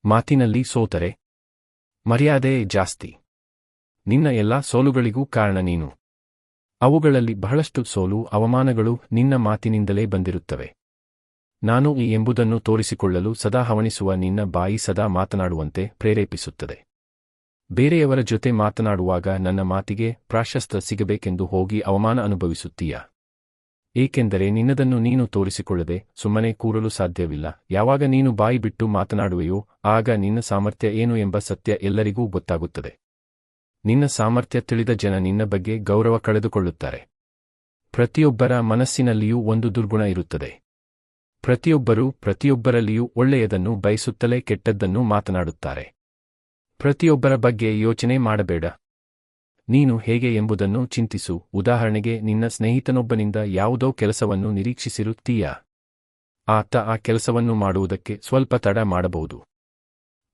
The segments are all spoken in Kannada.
ಮಾತಿನಲ್ಲಿ ಸೋತರೆ ಮರ್ಯಾದೆ ಜಾಸ್ತಿ. ನಿನ್ನ ಎಲ್ಲಾ ಸೋಲುಗಳಿಗೂ ಕಾರಣ ನೀನು. ಅವುಗಳಲ್ಲಿ ಬಹಳಷ್ಟು ಸೋಲು ಅವಮಾನಗಳು ನಿನ್ನ ಮಾತಿನಿಂದಲೇ ಬಂದಿರುತ್ತವೆ. ನಾನು ಎಂಬುದನ್ನು ತೋರಿಸಿಕೊಳ್ಳಲು ಸದಾ ಹವಣಿಸುವ ನಿನ್ನ ಬಾಯಿ ಸದಾ ಮಾತನಾಡುವಂತೆ ಪ್ರೇರೇಪಿಸುತ್ತದೆ. ಬೇರೆಯವರ ಜೊತೆ ಮಾತನಾಡುವಾಗ ನನ್ನ ಮಾತಿಗೆ ಪ್ರಾಶಸ್ತ್ಯ ಸಿಗಬೇಕೆಂದು ಹೋಗಿ ಅವಮಾನ ಅನುಭವಿಸುತ್ತೀಯ. ಏಕೆಂದರೆ ನಿನ್ನದನ್ನು ನೀನು ತೋರಿಸಿಕೊಳ್ಳದೆ ಸುಮ್ಮನೆ ಕೂರಲು ಸಾಧ್ಯವಿಲ್ಲ. ಯಾವಾಗ ನೀನು ಬಾಯಿ ಬಿಟ್ಟು ಮಾತನಾಡುವೆಯೋ ಆಗ ನಿನ್ನ ಸಾಮರ್ಥ್ಯ ಏನು ಎಂಬ ಸತ್ಯ ಎಲ್ಲರಿಗೂ ಗೊತ್ತಾಗುತ್ತದೆ. ನಿನ್ನ ಸಾಮರ್ಥ್ಯ ತಿಳಿದ ಜನ ನಿನ್ನ ಬಗ್ಗೆ ಗೌರವ ಕಳೆದುಕೊಳ್ಳುತ್ತಾರೆ. ಪ್ರತಿಯೊಬ್ಬರ ಮನಸ್ಸಿನಲ್ಲಿಯೂ ಒಂದು ದುರ್ಗುಣ ಇರುತ್ತದೆ. ಪ್ರತಿಯೊಬ್ಬರೂ ಪ್ರತಿಯೊಬ್ಬರಲ್ಲಿಯೂ ಒಳ್ಳೆಯದನ್ನು ಬಯಸುತ್ತಲೇ ಕೆಟ್ಟದ್ದನ್ನು ಮಾತನಾಡುತ್ತಾರೆ. ಪ್ರತಿಯೊಬ್ಬರ ಬಗ್ಗೆ ಯೋಚನೆ ಮಾಡಬೇಡ. ನೀನು ಹೇಗೆ ಎಂಬುದನ್ನು ಚಿಂತಿಸು. ಉದಾಹರಣೆಗೆ, ನಿನ್ನ ಸ್ನೇಹಿತನೊಬ್ಬನಿಂದ ಯಾವುದೋ ಕೆಲಸವನ್ನು ನಿರೀಕ್ಷಿಸಿರುತ್ತೀಯ. ಆತ ಆ ಕೆಲಸವನ್ನು ಮಾಡುವುದಕ್ಕೆ ಸ್ವಲ್ಪ ತಡ ಮಾಡಬಹುದು.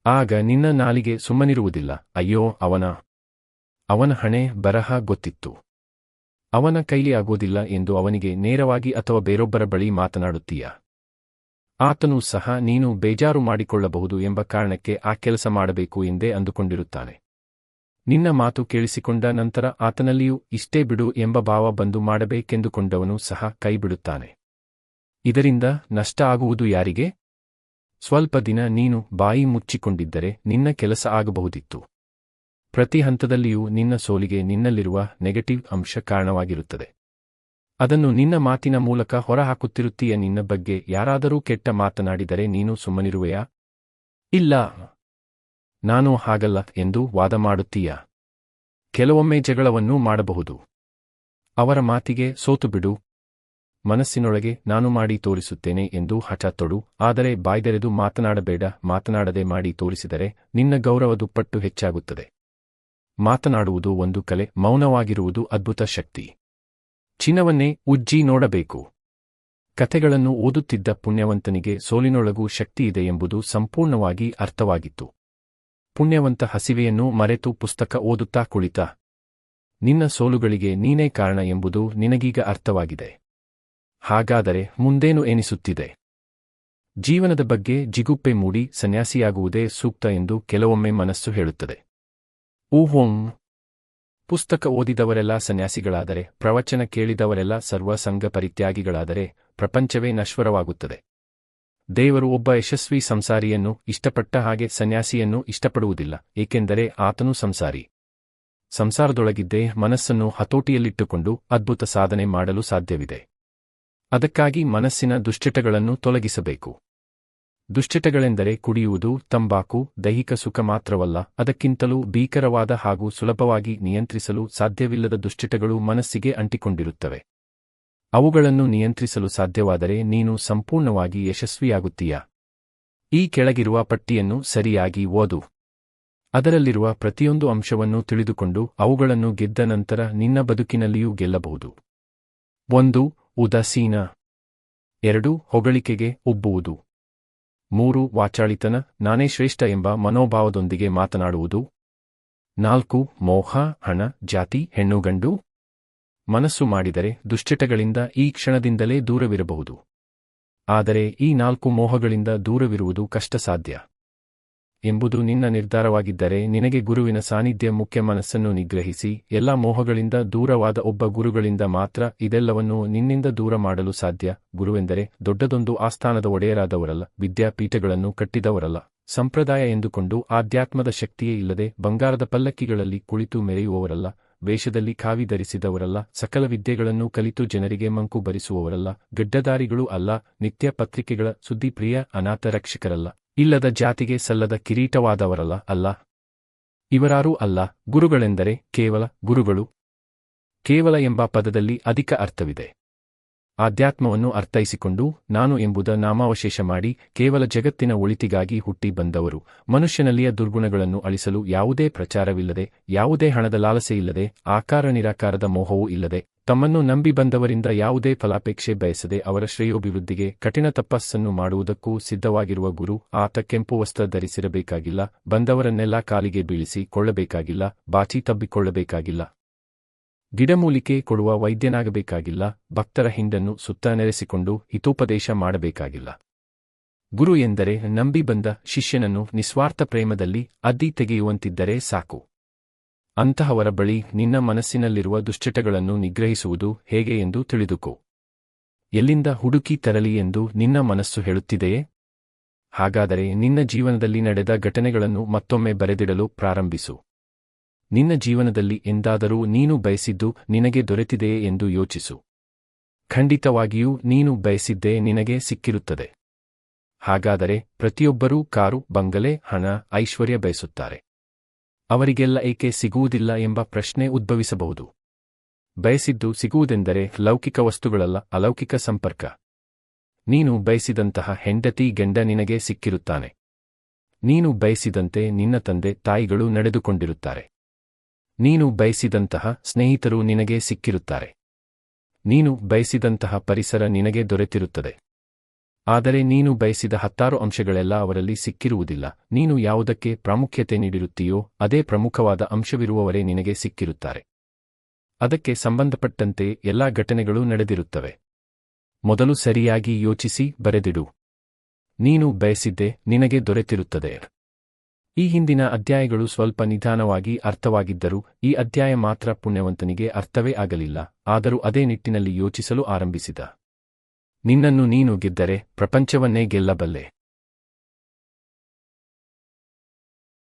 ಆಗ ನಿನ್ನ ನಾಲಿಗೆ ಸುಮ್ಮನಿರುವುದಿಲ್ಲ. ಅಯ್ಯೋ, ಅವನ ಹಣೆ ಬರಹ ಗೊತ್ತಿತ್ತು, ಅವನ ಕೈಲಿ ಆಗೋದಿಲ್ಲ ಎಂದು ಅವನಿಗೆ ನೇರವಾಗಿ ಅಥವಾ ಬೇರೊಬ್ಬರ ಬಳಿ ಮಾತನಾಡುತ್ತೀಯ. ಆತನೂ ಸಹ ನೀನು ಬೇಜಾರು ಮಾಡಿಕೊಳ್ಳಬಹುದು ಎಂಬ ಕಾರಣಕ್ಕೆ ಆ ಕೆಲಸ ಮಾಡಬೇಕು ಎಂದೇ ಅಂದುಕೊಂಡಿರುತ್ತಾನೆ. ನಿನ್ನ ಮಾತು ಕೇಳಿಸಿಕೊಂಡ ನಂತರ ಆತನಲ್ಲಿಯೂ ಇಷ್ಟೇ ಬಿಡು ಎಂಬ ಭಾವ ಬಂದು ಮಾಡಬೇಕೆಂದುಕೊಂಡವನು ಸಹ ಕೈಬಿಡುತ್ತಾನೆ. ಇದರಿಂದ ನಷ್ಟ ಆಗುವುದು ಯಾರಿಗೆ? ಸ್ವಲ್ಪ ದಿನ ನೀನು ಬಾಯಿ ಮುಚ್ಚಿಕೊಂಡಿದ್ದರೆ ನಿನ್ನ ಕೆಲಸ ಆಗಬಹುದಿತ್ತು. ಪ್ರತಿ ಹಂತದಲ್ಲಿಯೂ ನಿನ್ನ ಸೋಲಿಗೆ ನಿನ್ನಲ್ಲಿರುವ ನೆಗೆಟಿವ್ ಅಂಶ ಕಾರಣವಾಗಿರುತ್ತದೆ. ಅದನ್ನು ನಿನ್ನ ಮಾತಿನ ಮೂಲಕ ಹೊರಹಾಕುತ್ತಿರುತ್ತೀಯ. ನಿನ್ನ ಬಗ್ಗೆ ಯಾರಾದರೂ ಕೆಟ್ಟ ಮಾತನಾಡಿದರೆ ನೀನು ಸುಮ್ಮನಿರುವೆಯಾ? ಇಲ್ಲ, ನಾನು ಹಾಗಲ್ಲ ಎಂದು ವಾದ ಮಾಡುತ್ತೀಯ. ಕೆಲವೊಮ್ಮೆ ಜಗಳವನ್ನೂ ಮಾಡಬಹುದು. ಅವರ ಮಾತಿಗೆ ಸೋತುಬಿಡು. ಮನಸ್ಸಿನೊಳಗೆ ನಾನು ಮಾಡಿ ತೋರಿಸುತ್ತೇನೆ ಎಂದು ಹಠ ತೊಡು. ಆದರೆ ಬಾಯ್ದೆರೆದು ಮಾತನಾಡಬೇಡ. ಮಾತನಾಡದೆ ಮಾಡಿ ತೋರಿಸಿದರೆ ನಿನ್ನ ಗೌರವ ದುಪ್ಪಟ್ಟು ಹೆಚ್ಚಾಗುತ್ತದೆ. ಮಾತನಾಡುವುದು ಒಂದು ಕಲೆ, ಮೌನವಾಗಿರುವುದು ಅದ್ಭುತ ಶಕ್ತಿ. ಚಿನ್ನವನ್ನೇ ಉಜ್ಜಿ ನೋಡಬೇಕು. ಕಥೆಗಳನ್ನು ಓದುತ್ತಿದ್ದ ಪುಣ್ಯವಂತನಿಗೆ ಸೋಲಿನೊಳಗೂ ಶಕ್ತಿಯಿದೆ ಎಂಬುದು ಸಂಪೂರ್ಣವಾಗಿ ಅರ್ಥವಾಗಿತ್ತು. ಪುಣ್ಯವಂತ ಹಸಿವೆಯನ್ನು ಮರೆತು ಪುಸ್ತಕ ಓದುತ್ತಾ ಕುಳಿತ. ನಿನ್ನ ಸೋಲುಗಳಿಗೆ ನೀನೇ ಕಾರಣ ಎಂಬುದು ನಿನಗೀಗ ಅರ್ಥವಾಗಿದೆ. ಹಾಗಾದರೆ ಮುಂದೇನು ಎನಿಸುತ್ತಿದೆ? ಜೀವನದ ಬಗ್ಗೆ ಜಿಗುಪ್ಪೆ ಮೂಡಿ ಸನ್ಯಾಸಿಯಾಗುವುದೇ ಸೂಕ್ತ ಎಂದು ಕೆಲವೊಮ್ಮೆ ಮನಸ್ಸು ಹೇಳುತ್ತದೆ. ಊಹೋಂ. ಪುಸ್ತಕ ಓದಿದವರೆಲ್ಲ ಸನ್ಯಾಸಿಗಳಾದರೆ, ಪ್ರವಚನ ಕೇಳಿದವರೆಲ್ಲ ಸರ್ವಸಂಗ ಪರಿತ್ಯಾಗಿಗಳಾದರೆ ಪ್ರಪಂಚವೇ ನಶ್ವರವಾಗುತ್ತದೆ. ದೇವರು ಒಬ್ಬ ಯಶಸ್ವಿ ಸಂಸಾರಿಯನ್ನು ಇಷ್ಟಪಟ್ಟ ಹಾಗೆ ಸನ್ಯಾಸಿಯನ್ನು ಇಷ್ಟಪಡುವುದಿಲ್ಲ. ಏಕೆಂದರೆ ಆತನು ಸಂಸಾರಿ. ಸಂಸಾರದೊಳಗಿದ್ದೇ ಮನಸ್ಸನ್ನು ಹತೋಟಿಯಲ್ಲಿಟ್ಟುಕೊಂಡು ಅದ್ಭುತ ಸಾಧನೆ ಮಾಡಲು ಸಾಧ್ಯವಿದೆ. ಅದಕ್ಕಾಗಿ ಮನಸ್ಸಿನ ದುಶ್ಚಟಗಳನ್ನು ತೊಲಗಿಸಬೇಕು. ದುಶ್ಚಟಗಳೆಂದರೆ ಕುಡಿಯುವುದು, ತಂಬಾಕು, ದೈಹಿಕ ಸುಖ ಮಾತ್ರವಲ್ಲ, ಅದಕ್ಕಿಂತಲೂ ಭೀಕರವಾದ ಹಾಗೂ ಸುಲಭವಾಗಿ ನಿಯಂತ್ರಿಸಲು ಸಾಧ್ಯವಿಲ್ಲದ ದುಶ್ಚಟಗಳು ಮನಸ್ಸಿಗೆ ಅಂಟಿಕೊಂಡಿರುತ್ತವೆ. ಅವುಗಳನ್ನು ನಿಯಂತ್ರಿಸಲು ಸಾಧ್ಯವಾದರೆ ನೀನು ಸಂಪೂರ್ಣವಾಗಿ ಯಶಸ್ವಿಯಾಗುತ್ತೀಯ. ಈ ಕೆಳಗಿರುವ ಪಟ್ಟಿಯನ್ನು ಸರಿಯಾಗಿ ಓದು. ಅದರಲ್ಲಿರುವ ಪ್ರತಿಯೊಂದು ಅಂಶವನ್ನು ತಿಳಿದುಕೊಂಡು ಅವುಗಳನ್ನು ಗೆದ್ದ ನಂತರ ನಿನ್ನ ಬದುಕಿನಲ್ಲಿಯೂ ಗೆಲ್ಲಬಹುದು. 1. ಉದಾಸೀನ. 2. ಹೊಗಳಿಕೆಗೆ ಉಬ್ಬುವುದು. 3. ವಾಚಾಳಿತನ, ನಾನೇ ಶ್ರೇಷ್ಠ ಎಂಬ ಮನೋಭಾವದೊಂದಿಗೆ ಮಾತನಾಡುವುದು. 4. ಮೋಹ, ಹಣ, ಜಾತಿ, ಹೆಣ್ಣು ಗಂಡು. ಮನಸ್ಸು ಮಾಡಿದರೆ ದುಶ್ಚಟಗಳಿಂದ ಈ ಕ್ಷಣದಿಂದಲೇ ದೂರವಿರಬಹುದು. ಆದರೆ ಈ 4 ಮೋಹಗಳಿಂದ ದೂರವಿರುವುದು ಕಷ್ಟ ಸಾಧ್ಯ ಎಂಬುದು ನಿನ್ನ ನಿರ್ಧಾರವಾಗಿದ್ದರೆ ನಿನಗೆ ಗುರುವಿನ ಸಾನ್ನಿಧ್ಯ ಮುಖ್ಯ. ಮನಸ್ಸನ್ನು ನಿಗ್ರಹಿಸಿ ಎಲ್ಲಾ ಮೋಹಗಳಿಂದ ದೂರವಾದ ಒಬ್ಬ ಗುರುಗಳಿಂದ ಮಾತ್ರ ಇದೆಲ್ಲವನ್ನೂ ನಿನ್ನಿಂದ ದೂರ ಮಾಡಲು ಸಾಧ್ಯ. ಗುರುವೆಂದರೆ ದೊಡ್ಡದೊಂದು ಆಸ್ಥಾನದ ಒಡೆಯರಾದವರಲ್ಲ, ವಿದ್ಯಾಪೀಠಗಳನ್ನು ಕಟ್ಟಿದವರಲ್ಲ, ಸಂಪ್ರದಾಯ ಎಂದುಕೊಂಡು ಆಧ್ಯಾತ್ಮದ ಶಕ್ತಿಯೇ ಇಲ್ಲದೆ ಬಂಗಾರದ ಪಲ್ಲಕ್ಕಿಗಳಲ್ಲಿ ಕುಳಿತು ಮೆರೆಯುವವರಲ್ಲ, ವೇಷದಲ್ಲಿ ಖಾವಿ ಧರಿಸಿದವರಲ್ಲ, ಸಕಲ ವಿದ್ಯೆಗಳನ್ನು ಕಲಿತು ಜನರಿಗೆ ಮಂಕು ಬರಿಸುವವರಲ್ಲ, ಗಡ್ಡದಾರಿಗಳೂ ಅಲ್ಲ, ನಿತ್ಯ ಪತ್ರಿಕೆಗಳ ಸುದ್ದಿಪ್ರಿಯ ಅನಾಥ ರಕ್ಷಕರಲ್ಲ, ಇಲ್ಲದ ಜಾತಿಗೆ ಸಲ್ಲದ ಕಿರೀಟವಾದವರಲ್ಲ, ಅಲ್ಲ. ಇವರಾರೂ ಅಲ್ಲ. ಗುರುಗಳೆಂದರೆ ಕೇವಲ ಗುರುಗಳು. ಕೇವಲ ಎಂಬ ಪದದಲ್ಲಿ ಅಧಿಕ ಅರ್ಥವಿದೆ. ಆಧ್ಯಾತ್ಮವನ್ನು ಅರ್ಥೈಸಿಕೊಂಡು ನಾನು ಎಂಬುದ ನಾಮಾವಶೇಷ ಮಾಡಿ ಕೇವಲ ಜಗತ್ತಿನ ಒಳಿತಿಗಾಗಿ ಹುಟ್ಟಿ ಬಂದವರು, ಮನುಷ್ಯನಲ್ಲಿಯ ದುರ್ಗುಣಗಳನ್ನು ಅಳಿಸಲು ಯಾವುದೇ ಪ್ರಚಾರವಿಲ್ಲದೆ, ಯಾವುದೇ ಹಣದ ಲಾಲಸೆಯಿಲ್ಲದೆ, ಆಕಾರ ನಿರಾಕಾರದ ಮೋಹವೂ ಇಲ್ಲದೆ, ತಮ್ಮನ್ನು ನಂಬಿ ಬಂದವರಿಂದ ಯಾವುದೇ ಫಲಾಪೇಕ್ಷೆ ಬಯಸದೆ ಅವರ ಶ್ರೇಯೋಭಿವೃದ್ಧಿಗೆ ಕಠಿಣ ತಪಸ್ಸನ್ನು ಮಾಡುವುದಕ್ಕೂ ಸಿದ್ಧವಾಗಿರುವ ಗುರು. ಆತ ಕೆಂಪು ವಸ್ತ್ರ ಧರಿಸಿರಬೇಕಾಗಿಲ್ಲ, ಬಂದವರನ್ನೆಲ್ಲ ಕಾಲಿಗೆ ಬೀಳಿಸಿ ಕೊಳ್ಳಬೇಕಾಗಿಲ್ಲ, ಬಾಚಿ ತಬ್ಬಿಕೊಳ್ಳಬೇಕಾಗಿಲ್ಲ, ಗಿಡಮೂಲಿಕೆ ಕೊಡುವ ವೈದ್ಯನಾಗಬೇಕಾಗಿಲ್ಲ, ಭಕ್ತರ ಹಿಂಡನ್ನು ಸುತ್ತ ನೆರೆಸಿಕೊಂಡು ಹಿತೋಪದೇಶ ಮಾಡಬೇಕಾಗಿಲ್ಲ. ಗುರು ಎಂದರೆ ನಂಬಿ ಬಂದ ಶಿಷ್ಯನನ್ನು ನಿಸ್ವಾರ್ಥ ಪ್ರೇಮದಲ್ಲಿ ಅದ್ದಿ ತೆಗೆಯುವಂತಿದ್ದರೆ ಸಾಕು. ಅಂತಹವರ ಬಳಿ ನಿನ್ನ ಮನಸ್ಸಿನಲ್ಲಿರುವ ದುಶ್ಚಟಗಳನ್ನು ನಿಗ್ರಹಿಸುವುದು ಹೇಗೆ ಎಂದು ತಿಳಿದುಕೋ. ಎಲ್ಲಿಂದ ಹುಡುಕಿ ತರಲಿ ಎಂದು ನಿನ್ನ ಮನಸ್ಸು ಹೇಳುತ್ತಿದೆಯೇ? ಹಾಗಾದರೆ ನಿನ್ನ ಜೀವನದಲ್ಲಿ ನಡೆದ ಘಟನೆಗಳನ್ನು ಮತ್ತೊಮ್ಮೆ ಬರೆದಿಡಲು ಪ್ರಾರಂಭಿಸು. ನಿನ್ನ ಜೀವನದಲ್ಲಿ ಎಂದಾದರೂ ನೀನು ಬಯಸಿದ್ದು ನಿನಗೆ ದೊರೆತಿದೆಯೇ ಎಂದು ಯೋಚಿಸು. ಖಂಡಿತವಾಗಿಯೂ ನೀನು ಬಯಸಿದ್ದೇ ನಿನಗೆ ಸಿಕ್ಕಿರುತ್ತದೆ. ಹಾಗಾದರೆ ಪ್ರತಿಯೊಬ್ಬರೂ ಕಾರು, ಬಂಗಲೆ, ಹಣ, ಐಶ್ವರ್ಯ ಬಯಸುತ್ತಾರೆ. ಅವರಿಗೆಲ್ಲ ಏಕೆ ಸಿಗುವುದಿಲ್ಲ ಎಂಬ ಪ್ರಶ್ನೆ ಉದ್ಭವಿಸಬಹುದು. ಬಯಸಿದ್ದು ಸಿಗುವುದೆಂದರೆ ಲೌಕಿಕ ವಸ್ತುಗಳಲ್ಲ, ಅಲೌಕಿಕ ಸಂಪರ್ಕ. ನೀನು ಬಯಸಿದಂತಹ ಹೆಂಡತಿ, ಗಂಡ ನಿನಗೆ ಸಿಕ್ಕಿರುತ್ತಾನೆ. ನೀನು ಬಯಸಿದಂತೆ ನಿನ್ನ ತಂದೆ ತಾಯಿಗಳು ನಡೆದುಕೊಂಡಿರುತ್ತಾರೆ. ನೀನು ಬಯಸಿದಂತಹ ಸ್ನೇಹಿತರು ನಿನಗೆ ಸಿಕ್ಕಿರುತ್ತಾರೆ. ನೀನು ಬಯಸಿದಂತಹ ಪರಿಸರ ನಿನಗೆ ದೊರೆತಿರುತ್ತದೆ. ಆದರೆ ನೀನು ಬಯಸಿದ 10 ಅಂಶಗಳೆಲ್ಲ ಅವರಲ್ಲಿ ಸಿಕ್ಕಿರುವುದಿಲ್ಲ. ನೀನು ಯಾವುದಕ್ಕೆ ಪ್ರಾಮುಖ್ಯತೆ ನೀಡಿರುತ್ತೀಯೋ ಅದೇ ಪ್ರಮುಖವಾದ ಅಂಶವಿರುವವರೇ ನಿನಗೆ ಸಿಕ್ಕಿರುತ್ತಾರೆ. ಅದಕ್ಕೆ ಸಂಬಂಧಪಟ್ಟಂತೆ ಎಲ್ಲಾ ಘಟನೆಗಳು ನಡೆದಿರುತ್ತವೆ. ಮೊದಲು ಸರಿಯಾಗಿ ಯೋಚಿಸಿ ಬರೆದಿಡು. ನೀನು ಬಯಸಿದ್ದೇ ನಿನಗೆ ದೊರೆತಿರುತ್ತದೆ. ಈ ಹಿಂದಿನ ಅಧ್ಯಾಯಗಳು ಸ್ವಲ್ಪ ನಿಧಾನವಾಗಿ ಅರ್ಥವಾಗಿದ್ದರೂ ಈ ಅಧ್ಯಾಯ ಮಾತ್ರ ಪುಣ್ಯವಂತನಿಗೆ ಅರ್ಥವೇ ಆಗಲಿಲ್ಲ. ಆದರೂ ಅದೇ ನಿಟ್ಟಿನಲ್ಲಿ ಯೋಚಿಸಲು ಆರಂಭಿಸಿದ. ನಿನ್ನನ್ನು ನೀನು ಗೆದ್ದರೆ ಪ್ರಪಂಚವನ್ನೇ ಗೆಲ್ಲಬಲ್ಲೆ.